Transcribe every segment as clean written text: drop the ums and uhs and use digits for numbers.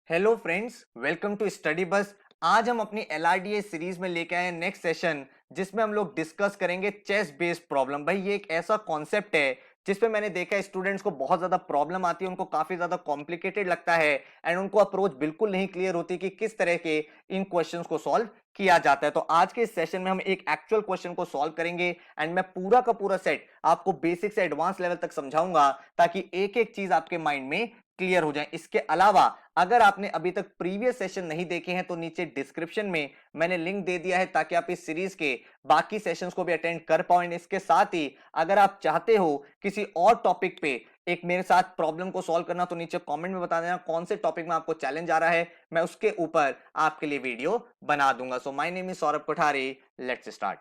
Hello friends, welcome to study bus. आज हम अपनी एलआरडीए सीरीज में लेके आए हैं नेक्स्ट सेशन, जिसमें हम लोग डिस्कस करेंगे चेस बेस्ड प्रॉब्लम। भाई ये एक ऐसा कॉन्सेप्ट है जिसपे मैंने देखा है स्टूडेंट्स को बहुत ज्यादा प्रॉब्लम आती है, उनको काफी ज्यादा कॉम्प्लिकेटेड लगता है एंड उनको अप्रोच बिल्कुल नहीं क्लियर होती कि किस तरह के इन क्वेश्चंस को सॉल्व किया जाता है। तो आज के इस सेशन में हम एक एक्चुअल क्वेश्चन को सॉल्व करेंगे एंड मैं पूरा का पूरा सेट आपको बेसिक से एडवांस लेवल तक समझाऊंगा, ताकि एक एक चीज आपके माइंड में क्लियर हो जाए। इसके अलावा अगर आपने अभी तक प्रीवियस सेशन नहीं देखे हैं तो नीचे डिस्क्रिप्शन में मैंने लिंक दे दिया है, ताकि आप इस सीरीज के बाकी सेशंस को भी अटेंड कर पाओ। इसके साथ ही अगर आप चाहते हो किसी और टॉपिक पे एक मेरे साथ प्रॉब्लम को सॉल्व करना, तो नीचे कमेंट में बता देना कौन से टॉपिक में आपको चैलेंज आ रहा है, मैं उसके ऊपर आपके लिए वीडियो बना दूंगा। So my name is Saurabh Kothari, let's start.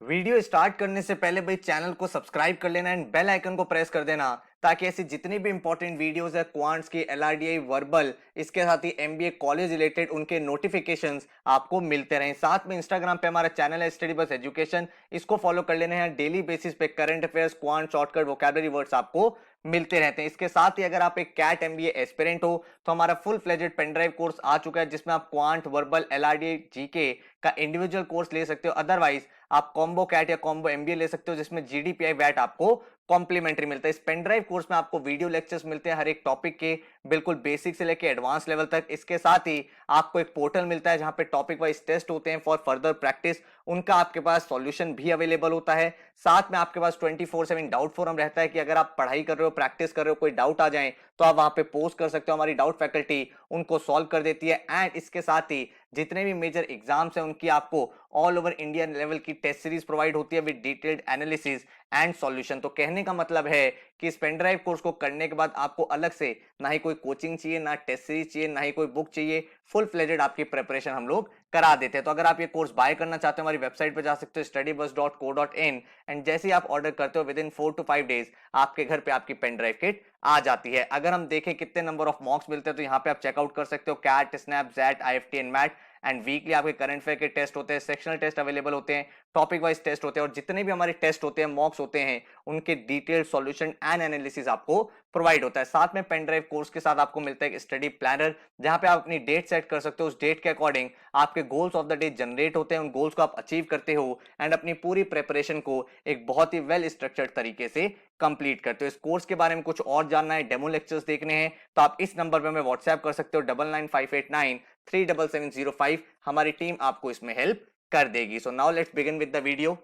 Video start करने से पहले भाई चैनल को सब्सक्राइब कर लेना एंड बेल आइकन को प्रेस कर देना, ताकि ऐसी जितनी भी इंपॉर्टेंट वीडियोस है क्वांट्स की, एलआरडीआई, वर्बल, इसके साथ ही एमबीए कॉलेज रिलेटेड, उनके नोटिफिकेशंस आपको मिलते रहें। साथ में इंस्टाग्राम पे हमारा चैनल है स्टडी बस एजुकेशन, इसको फॉलो कर लेने हैं। डेली बेसिस पे current affairs, quant, shortcut, vocabulary words आपको मिलते रहते हैं। इसके साथ ही अगर आप एक कैट एमबीए एस्पिरेंट हो तो हमारा फुल फ्लेजेड पेनड्राइव कोर्स आ चुका है, जिसमें आप क्वांट, वर्बल, एलआरडीआई, जीके का इंडिविजुअल कोर्स ले सकते हो। अदरवाइज आप कॉम्बो कैट या कॉम्बो एमबीए ले सकते हो, जिसमें जीडीपीआई वैट आपको कॉम्प्लीमेंट्री मिलता है। इस पेन ड्राइव कोर्स में आपको वीडियो लेक्चर्स मिलते हैं हर एक टॉपिक के, बिल्कुल बेसिक से लेकर एडवांस लेवल तक। इसके साथ ही आपको एक पोर्टल मिलता है जहां पे टॉपिक वाइज टेस्ट होते हैं फॉर फर्दर प्रैक्टिस, उनका आपके पास सॉल्यूशन भी अवेलेबल होता है। साथ में आपके पास 24/7 डाउट फोरम रहता है कि अगर आप पढ़ाई कर रहे हो, प्रैक्टिस कर रहे हो, कोई डाउट आ जाए तो आप वहां पे पोस्ट कर सकते हो, हमारी डाउट फैकल्टी उनको सॉल्व कर देती है। एंड इसके साथ ही जितने भी मेजर एग्जाम्स हैं उनकी आपको ऑल ओवर इंडिया लेवल की टेस्ट सीरीज प्रोवाइड होती है with detailed analysis and solution. तो कहने का मतलब है कि इस पेन ड्राइव कोर्स को करने के बाद आपको अलग से ना ही कोई कोचिंग चाहिए, ना टेस्ट सीरीज चाहिए, ना ही कोई बुक चाहिए, फुल फ्लेजेड आपकी प्रिपरेशन हम लोग करा देते हैं। तो अगर आप ये कोर्स बाय करना चाहते हो, हमारी वेबसाइट पे जा सकते हो studybus.co.in, एंड जैसे ही आप ऑर्डर करते हो विद इन 4 to 5 डेज आपके घर पे आपकी पेन ड्राइव किट आ जाती है। अगर हम देखें कितने नंबर ऑफ मॉक्स मिलते हैं, तो यहाँ पे आप चेकआउट कर सकते हो CAT, SNAP, XAT, IIFT and MAT. And weekly आपके करंट अफेयर के टेस्ट होते हैं, सेक्शनल टेस्ट अवेलेबल होते हैं, टॉपिक वाइज टेस्ट होते हैं, और जितने भी हमारे टेस्ट होते हैं, मॉक्स होते हैं, उनके डिटेल्ड सॉल्यूशन एंड एनालिसिस आपको प्रोवाइड होता है। साथ में पेन ड्राइव कोर्स के साथ आपको मिलता है एक स्टडी प्लानर, जहां पे आप अपनी डेट सेट कर सकते हो। उस डेट के अकॉर्डिंग आपके goals of the day generate होते हैं, उन गोल्स को आप अचीव करते हो एंड अपनी पूरी प्रिपरेशन को एक बहुत ही वेल स्ट्रक्चर्ड तरीके से कंप्लीट करते हो। इस कोर्स के बारे में कुछ और जानना है, डेमो लेक्चर्स देखने हैं, तो आप इस नंबर पे हमें व्हाट्सएप कर सकते हो 9958937705। हमारी टीम आपको इसमें हेल्प कर देगी। So now let's begin with the video.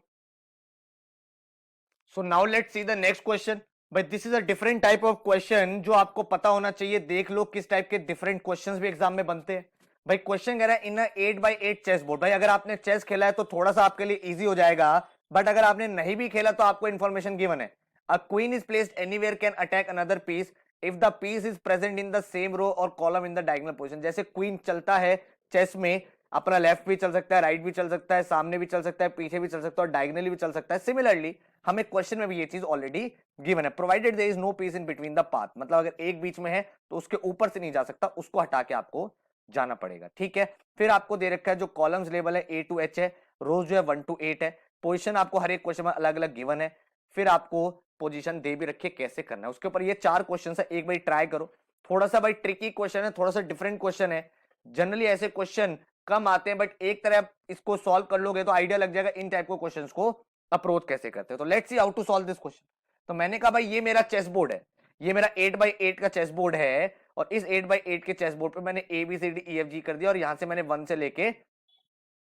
So now let's see the next question. भाई this is a different type of question जो आपको पता होना चाहिए। देख लो किस टाइप के डिफरेंट क्वेश्चंस भी एग्जाम में बनते हैं। भाई क्वेश्चन कह रहा है इन 8x8 चेस बोर्ड। भाई अगर आपने चेस खेला है तो थोड़ा सा आपके लिए इजी हो जाएगा, बट अगर आपने नहीं भी खेला तो आपको इन्फॉर्मेशन गिवन है। A queen is placed anywhere can attack another piece if the piece is present in the same row और column in the diagonal position. जैसे क्वीन चलता है चेस में, अपना लेफ्ट भी चल सकता है, राइट भी चल सकता है, सामने भी चल सकता है, पीछे भी चल सकता है, और डायगोनली भी चल सकता है। सिमिलरली हमें क्वेश्चन में भी ये चीज ऑलरेडी गिवन है, provided there is no piece in between the path. मतलब अगर एक बीच में है तो उसके ऊपर से नहीं जा सकता, उसको हटा के आपको जाना पड़ेगा। ठीक है, फिर आपको दे रखा है जो कॉलम्स लेवल है A to H है, रोज जो है 1 to 8 है, पोजीशन आपको हर एक क्वेश्चन में अलग अलग गिवन है, फिर आपको पोजीशन दे भी रखी है कैसे करना है उसके ऊपर। ये 4 क्वेश्चन है, एक बार ट्राई करो। थोड़ा सा भाई ट्रिकी क्वेश्चन है, थोड़ा सा डिफरेंट क्वेश्चन है। जनरली ऐसे क्वेश्चन कम आते हैं, बट एक तरह इसको सॉल्व कर लोगे तो आइडिया लग जाएगा इन टाइप को क्वेश्चंस को अप्रोच कैसे करते हैं। तो let's see how to solve this question. तो मैंने कहा भाई ये मेरा चेस बोर्ड है, ये मेरा 8x8 का चेस बोर्ड है, और इस 8x8 के चेस बोर्ड पे मैंने ABCDEFG कर दिया, और यहां से मैंने 1 से लेके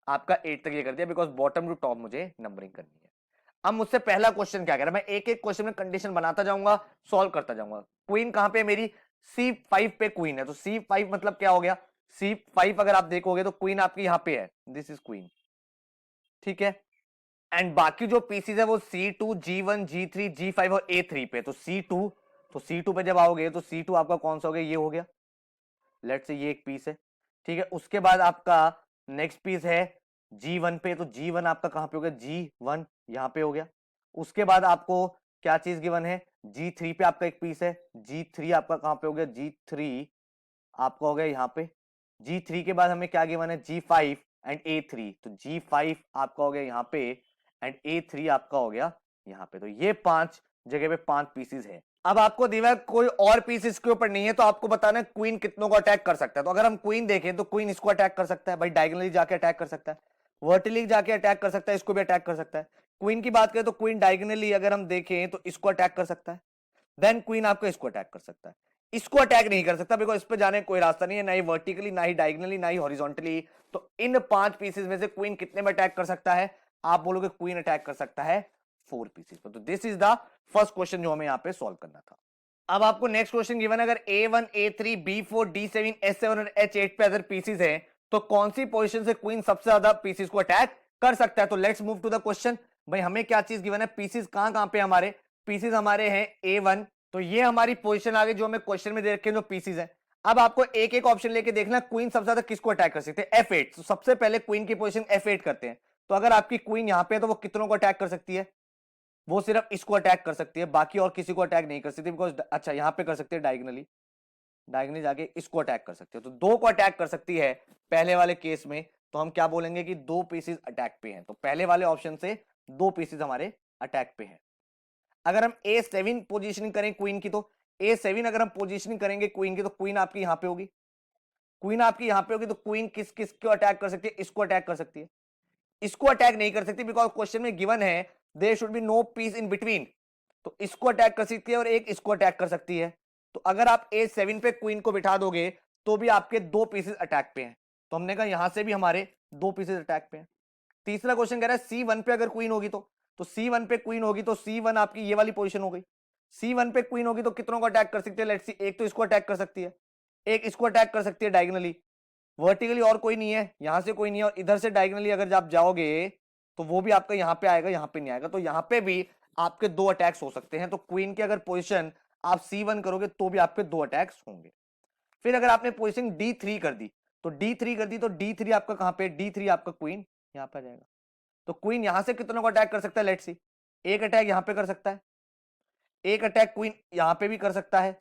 आपका 8 तक ये कर दिया, बिकॉज बॉटम टू टॉप मुझे नंबरिंग करनी है। अब मुझसे पहला क्वेश्चन क्या कह रहा है, मैं एक एक क्वेश्चन में कंडीशन बनाता जाऊंगा, सॉल्व करता जाऊंगा। क्वीन कहां पे मेरी C5 पे क्वीन है, तो C5 मतलब क्या हो गया, C5 अगर आप देखोगे तो क्वीन आपकी यहां पे है, दिस इज क्वीन। ठीक है, एंड बाकी जो पीसीज है वो C2, G1, G3, G5 और A3 पे। तो C2, तो C2 पे जब आओगे तो C2 आपका कौन सा हो गया, ये हो गया, लेट्स से ये एक पीस है। ठीक है, उसके बाद आपका नेक्स्ट पीस है G1 पे, तो G1 आपका कहां पे हो गया, G1 यहां पे हो गया। उसके बाद आपको क्या चीज गिवन है, G3 पे आपका एक पीस है, G3 आपका कहां पे हो गया, G3 आपका हो गया यहां पे। G3 के बाद हमें क्या गिवन है, G5 एंड A3, तो G5 आपका हो गया यहां पे एंड A3 आपका हो गया यहां पे। तो ये 5 जगह पे 5 पीसीज है। अब आपको दिया कोई और पीस इसके ऊपर नहीं है, तो आपको बताना है क्वीन कितनों को अटैक कर सकता है। तो अगर हम क्वीन देखें तो क्वीन इसको अटैक कर सकता है भाई, डायगोनली जाके अटैक कर सकता है, वर्टिकली जाके अटैक कर सकता है, इसको भी अटैक कर सकता है। क्वीन की बात करें तो क्वीन डायगोनली अगर हम देखें तो इसको अटैक कर सकता है, देन क्वीन आपको इसको अटैक कर सकता है। इसको अटैक नहीं कर सकता बिकॉज इस पे जाने का कोई रास्ता नहीं है, ना ही वर्टिकली, ना ही डायगोनली, ना ही हॉरिजॉन्टली। तो इन 5 पीसेस में से क्वीन कितने में अटैक कर सकता है? आप बोलोगे क्वीन अटैक कर सकता है 4 पीसेस पर। तो this is the first question जो हमें यहां पे सॉल्व करना था। अब आपको नेक्स्ट क्वेश्चन गिवन है, अगर A1, A3, B4, D7, S7 और H8 पे अदर पीसेस हैं तो कौन सी पोजीशन से क्वीन सबसे ज्यादा पीसेस को अटैक कर सकता है? तो let's move to the question. भाई हमें क्या चीज गिवन है, पीसेस कहां कहां पे हमारे पीसेस हमारे हैं A1, तो ये हमारी पोजीशन आ गई जो हमें क्वेश्चन में दे रखे हैं जो पीसेस है। अब आपको एक एक ऑप्शन लेके देखना क्वीन सबसे ज्यादा किसको अटैक कर सकते हैं, F8। तो सबसे पहले क्वीन की पोजीशन F8 करते हैं। तो अगर आपकी क्वीन यहां पे है तो वो कितनों को अटैक कर सकती है? वो सिर्फ इसको अटैक कर सकती है, बाकी और किसी को अटैक नहीं कर सकती बिकॉज अच्छा यहां पे कर सकती है डायगोनली, डायगोनली जाके इसको अटैक कर सकती है। तो 2 को अटैक कर सकती है पहले वाले केस में। तो हम क्या बोलेंगे कि 2 पीसेस अटैक पे हैं। तो पहले वाले ऑप्शन से 2 पीसेस हमारे अटैक पे हैं। अगर हम A7 पोजीशनिंग करें क्वीन की, तो A7 अगर हम पोजीशनिंग करेंगे क्वीन की तो क्वीन आपकी यहां पे होगी, क्वीन आपकी यहां पे होगी। तो क्वीन किस किस को अटैक कर सकती है? इसको अटैक कर सकती है, इसको अटैक नहीं कर सकती बिकॉज क्वेश्चन में गिवन है there should be no piece in between. तो इसको अटैक कर सकती है और एक इसको अटैक कर सकती है। तो अगर आप A7 पे क्वीन को बिठा दोगे तो भी आपके 2 पीसेस अटैक पे हैं। तो हमने कहा यहां से भी हमारे 2 पीसेस अटैक पे हैं। तीसरा क्वेश्चन कह रहा है C1 पे अगर क्वीन होगी तो C1 पे क्वीन होगी तो C1 आपकी ये वाली पोजीशन हो गई। C1 पे क्वीन होगी तो कितनों को अटैक कर सकती है? लेट्स सी, एक तो इसको अटैक कर सकती है, एक इसको अटैक कर सकती है डायगोनली, वर्टिकली और कोई नहीं है, यहां से कोई नहीं है, और इधर से डायगोनली अगर आप जाओगे तो वो भी आपका यहां पे आएगा, यहां पे नहीं आएगा। तो यहां पे भी आपके 2 अटैक्स हो सकते हैं। तो क्वीन की अगर पोजीशन आप C1 करोगे तो भी आपके 2 अटैक्स होंगे। फिर अगर आपने पोजीशन D3 कर दी तो D3 कर दी तो D3 आपका कहां पे? D3 आपका क्वीन यहां पे आ जाएगा। तो क्वीन यहां से कितनों को अटैक कर सकता है? लेट्स सी, एक अटैक यहां पे कर सकता है, एक अटैक क्वीन यहां पे भी कर सकता है,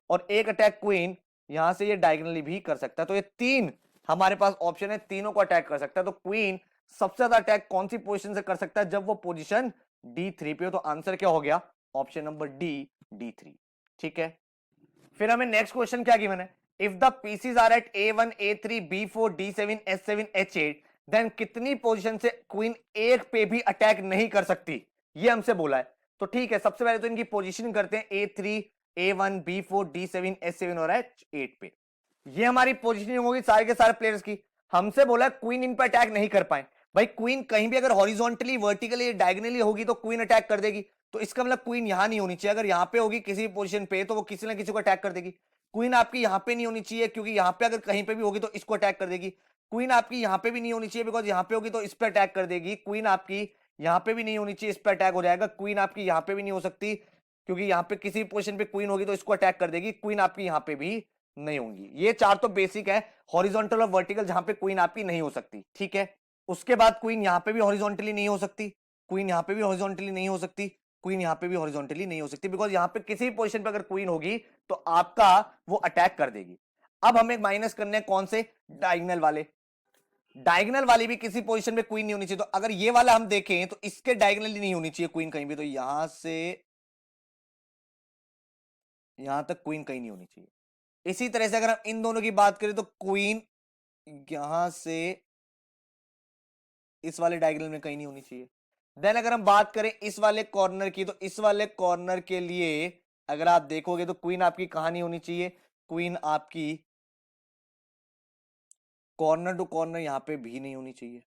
और एक अटैक क्वीन यहां से ये डायगोनली भी कर सकता है। तो ये 3 हमारे पास ऑप्शन है, तीनों को अटैक कर सकता है। तो क्वीन सबसे ज्यादा अटैक कौन सी पोजीशन से कर सकता है? जब वो पोजीशन D3 पे हो। तो आंसर क्या हो गया? Option number D, D3। ठीक है, फिर हमें नेक्स्ट क्वेश्चन क्या गिवन है, if the pieces are at A1, A3, B4, D7, S7, H8 then कितनी पोजीशन से क्वीन एक पे भी अटैक नहीं कर सकती? ये हमसे बोला है। तो ठीक है, सबसे पहले तो इनकी पोजीशन करते हैं A3, A1, B4, D7, S7 और H8 पे। ये हमारी पोजीशनिंग होगी सारे के सारे प्लेयर्स की। हमसे बोला क्वीन इन पर अटैक नहीं कर पाए। भाई क्वीन कहीं भी अगर हॉरिजॉन्टली, वर्टिकली, डायगोनली होगी तो क्वीन अटैक कर देगी। तो इसका मतलब क्वीन यहां नहीं होनी चाहिए। अगर यहां पे होगी किसी पोजीशन पे तो वो किसी ना किसी को अटैक कर देगी। क्वीन आपकी यहां पे नहीं होनी चाहिए क्योंकि यहां पे अगर कहीं पे भी होगी तो इसको अटैक कर देगी। क्वीन आपकी यहां पे भी नहीं होनी चाहिए बिकॉज यहां पे होगी तो इस पे अटैक कर देगी। क्वीन आपकी यहां पे भी नहीं होनी चाहिए, इस पे अटैक हो जाएगा। क्वीन आपकी यहां पे भी नहीं हो सकती क्योंकि यहां पे किसी पोजीशन पे क्वीन होगी तो इसको अटैक कर देगी। क्वीन आपकी यहां पे भी नहीं होंगी। ये 4 तो बेसिक है, हॉरिजॉन्टल और वर्टिकल जहां पे क्वीन आपकी नहीं हो सकती। ठीक है, उसके बाद क्वीन यहां पे भी हॉरिजॉन्टली नहीं हो सकती, क्वीन यहां पे भी हॉरिजॉन्टली नहीं हो सकती, क्वीन यहां पे भी हॉरिजॉन्टली नहीं हो सकती बिकॉज यहां पे किसी पोजीशन पे अगर क्वीन होगी तो आपका वो अटैक कर देगी। अब हमें माइनस करने हैं कौन से? डायगोनल वाले। डायगोनल वाली भी किसी पोजीशन पे क्वीन नहीं होनी चाहिए। तो अगर ये वाला हम देखें तो इसके डायगोनली नहीं होनी चाहिए क्वीन कहीं भी। तो यहां से यहां तक क्वीन कहीं नहीं होनी चाहिए। इसी तरह से अगर हम इन दोनों की बात करें तो क्वीन यहां से इस वाले डायगोनल में कहीं नहीं होनी चाहिए। देन अगर हम बात करें इस वाले कॉर्नर की तो इस वाले कॉर्नर के लिए अगर आप देखोगे तो क्वीन आपकी कहां नहीं होनी चाहिए? क्वीन आपकी कॉर्नर टू कॉर्नर यहां पे भी नहीं होनी चाहिए।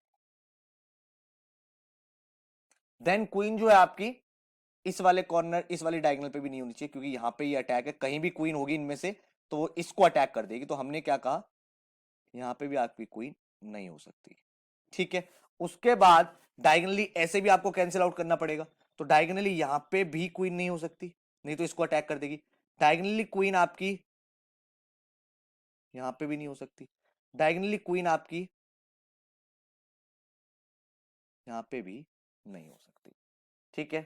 देन क्वीन जो है आपकी इस वाले कॉर्नर, इस वाले डायगोनल पे भी नहीं होनी चाहिए क्योंकि यहां पे ये अटैक है। कहीं भी क्वीन होगी इनमें से तो वो इसको अटैक कर देगी। तो हमने क्या कहा, यहां पे भी आपकी क्वीन नहीं हो सकती। ठीक है, उसके बाद डायगोनली ऐसे भी आपको कैंसिल आउट करना पड़ेगा। तो डायगोनली यहां पे भी क्वीन नहीं हो सकती, नहीं तो इसको अटैक कर देगी। डायगोनली क्वीन आपकी यहां पे भी नहीं हो सकती, डायगोनली क्वीन आपकी यहां पे भी नहीं हो सकती। ठीक है,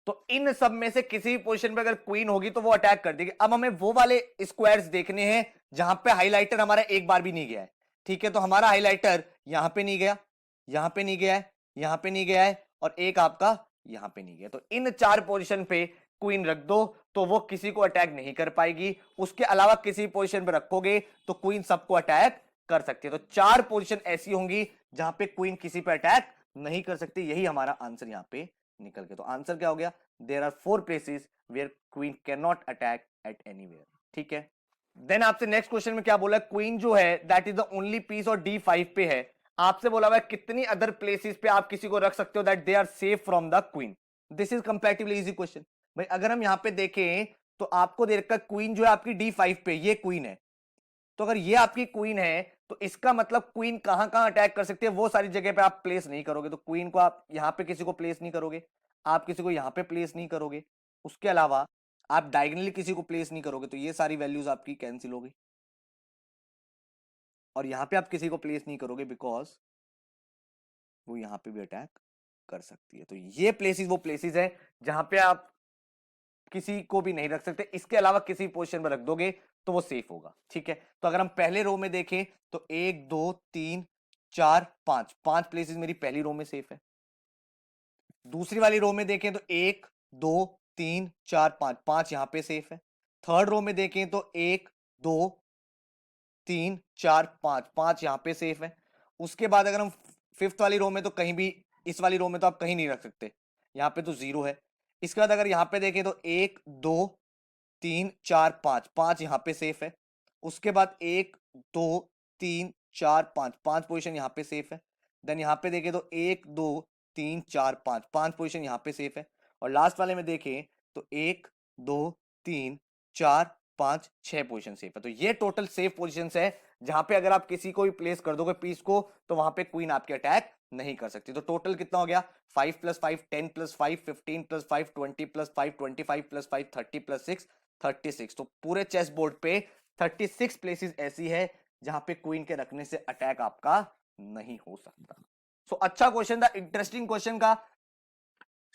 तो इन सब में से किसी भी पोजीशन पे अगर क्वीन होगी तो वो अटैक कर देगी। अब हमें वो वाले स्क्वायर्स देखने हैं जहां पे हाइलाइटर हमारा एक बार भी नहीं गया है। ठीक है, तो हमारा हाइलाइटर यहां पे नहीं गया, यहां पे नहीं गया है, यहां पे नहीं गया है, और एक आपका यहां पे नहीं गया। तो इन 4 पोजीशन पे क्वीन रख दो तो वो किसी को अटैक नहीं कर पाएगी, उसके अलावा किसी पोजीशन पे रखोगे तो क्वीन सबको अटैक कर सकती है। तो 4 पोजीशन ऐसी होंगी जहां पे क्वीन किसी पे अटैक नहीं कर सकती। यही हमारा आंसर यहां पे निकल के। तो आंसर क्या हो गया? There are 4 places where queen can not attack at anywhere. ठीक है। देन आपसे नेक्स्ट क्वेश्चन में क्या बोला? क्वीन जो है that is the only piece और D5 पे है। आपसे बोला हुआ है कितनी अदर प्लेसेस पे आप किसी को रख सकते हो that they are safe from the queen. This is comparatively easy question. भाई अगर हम यहां पे देखें तो आपको दे रखा क्वीन जो है आपकी D5 पे, ये क्वीन है। तो अगर ये आपकी क्वीन है तो इसका मतलब क्वीन कहां कहां अटैक कर सकती है वो सारी जगह पे आप प्लेस नहीं करोगे। तो क्वीन को आप यहां पे किसी को प्लेस नहीं करोगे, आप किसी को यहां पे प्लेस नहीं करोगे, उसके अलावा आप डायगनली किसी को प्लेस नहीं करोगे। तो ये सारी वैल्यूज आपकी कैंसिल हो गई। और यहां पे आप किसी को प्लेस नहीं करोगे बिकॉज वो यहां पे भी अटैक कर सकती है। तो ये प्लेसेस वो प्लेसेस है जहां पे आप किसी को भी नहीं रख सकते, इसके अलावा किसी पोजीशन पर रख दोगे तो वो सेफ होगा। ठीक है। तो अगर हम पहले रो में देखें तो 1 2 3 4 5, 5 प्लेसेस मेरी पहली रो में सेफ है। दूसरी वाली रो में देखें तो 1 2 3 4 5, 5 यहां पे सेफ है। थर्ड रो में देखें तो 1 2 3 4 5, 5 यहां पे सेफ है। उसके बाद अगर हम फिफ्थ वाली रो में तो कहीं भी, इस वाली रो में तो आप कहीं नहीं रख सकते, यहां पे तो 0 है। इसके बाद अगर यहां पे देखें तो 1 2 3 4 5, 5 यहां पे सेफ है। उसके बाद 1 2 3 4 5, 5 पोजीशन यहां पे सेफ है। देन यहां पे देखें तो 1 2 3 4 5, 5 पोजीशन यहां पे सेफ है। और लास्ट वाले में देखें तो 1 2 3 4 5 6 पोजीशन सेफ है। तो ये टोटल सेफ पोजीशंस है जहां पे अगर आप किसी को भी प्लेस कर दोगे पीस को तो वहां पे क्वीन आपके अटैक नहीं कर सकती। तो टोटल कितना हो गया? 5 + 5 10 + 5 15 + 5 20 + 5 25 + 5 30 + 6 36। तो पूरे चेस बोर्ड पे 36 प्लेसेस ऐसी है जहां पे क्वीन के रखने से अटैक आपका नहीं हो सकता। सो अच्छा क्वेश्चन था, इंटरेस्टिंग क्वेश्चन का।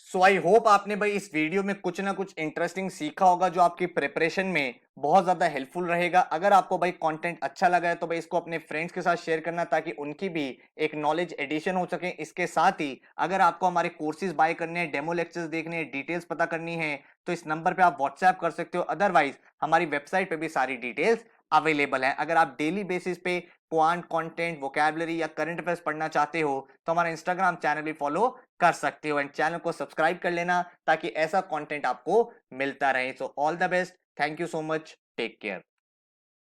सो आई होप आपने भाई इस वीडियो में कुछ ना कुछ इंटरेस्टिंग सीखा होगा जो आपकी प्रिपरेशन में बहुत ज्यादा हेल्पफुल रहेगा। अगर आपको भाई कंटेंट अच्छा लगा है तो भाई इसको अपने फ्रेंड्स के साथ शेयर करना ताकि उनकी भी एक नॉलेज एडिशन हो सके। इसके साथ ही अगर आपको हमारे कोर्सेज बाय करने हैं, डेमो लेक्चर्स देखने हैं, डिटेल्स पता करनी है तो इस नंबर पे आप व्हाट्सएप कर सकते हो। अदरवाइज हमारी वेबसाइट पे भी सारी डिटेल्स अवेलेबल है। अगर आप डेली बेसिस पे क्वांट कंटेंट, वोकैबुलरी या करंट अफेयर्स पढ़ना चाहते हो तो हमारा इंस्टाग्राम चैनल भी फॉलो कर सकते हो एंड चैनल को सब्सक्राइब कर लेना ताकि ऐसा कंटेंट आपको मिलता रहे। So all the best, thank you so much, take care.